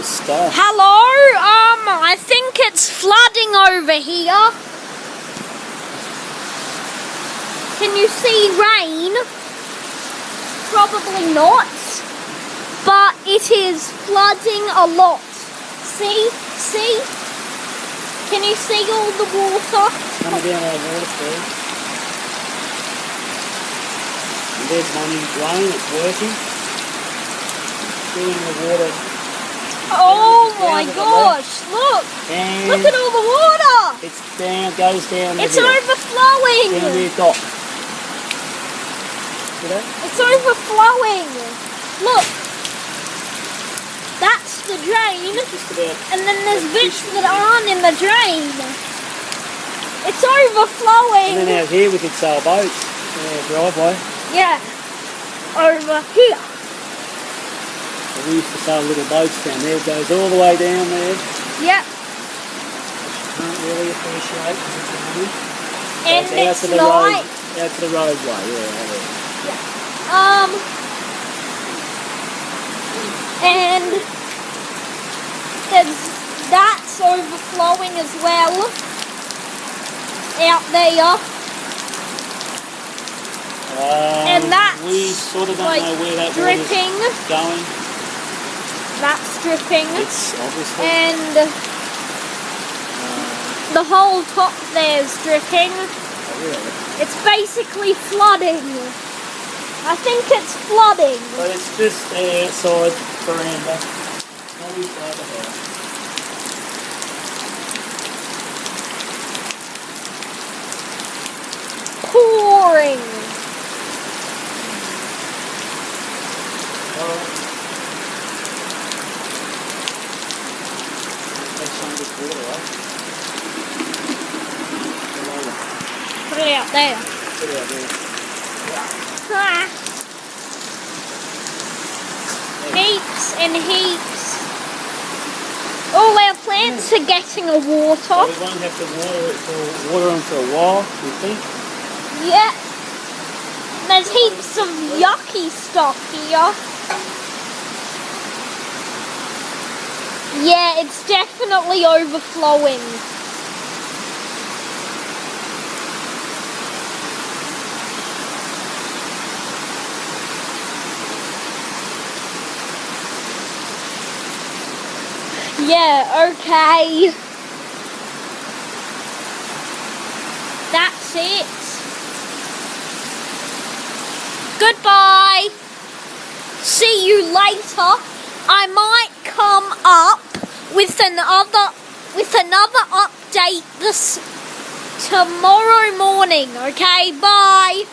stuff. Hello, I think it's flooding over here. Can you see rain? Probably not, but it is flooding a lot. See? Can you see all the water? Coming down our waterfall. And there's one in rain, it's working. Doing the water. Oh my gosh, look! And Look at all the water! it's down, goes down the It's hill. overflowing! Down there, dot. See that? It's overflowing! Look! That's the drain, Just about. and then there's bits that aren't in the drain. It's overflowing! And then out here we could sail boats in our driveway. Yeah, over here. So we used to sail little boats down there. It goes all the way down there. Yep, Can't really appreciate because it's raining. and So out it's to the night. road, out to the roadway, yeah, out there. And that's overflowing as well. Out there. And that's we sort of don't like know where that dripping. water's going. That's dripping. It's obviously And the whole top there's dripping. really. It's basically flooding. I think it's flooding. But it's just outside the veranda. Not inside the house. Pouring. Take some of this water up. Put it out there. Put it out there. Ah. Heaps and heaps. All our plants are getting a So water. we won't have to water them for a while, you think? Yeah. There's heaps of yucky stuff here. Yeah, it's definitely overflowing. Yeah, okay. That's it. Goodbye. See you later. I might come up with another update this tomorrow morning. Okay, bye.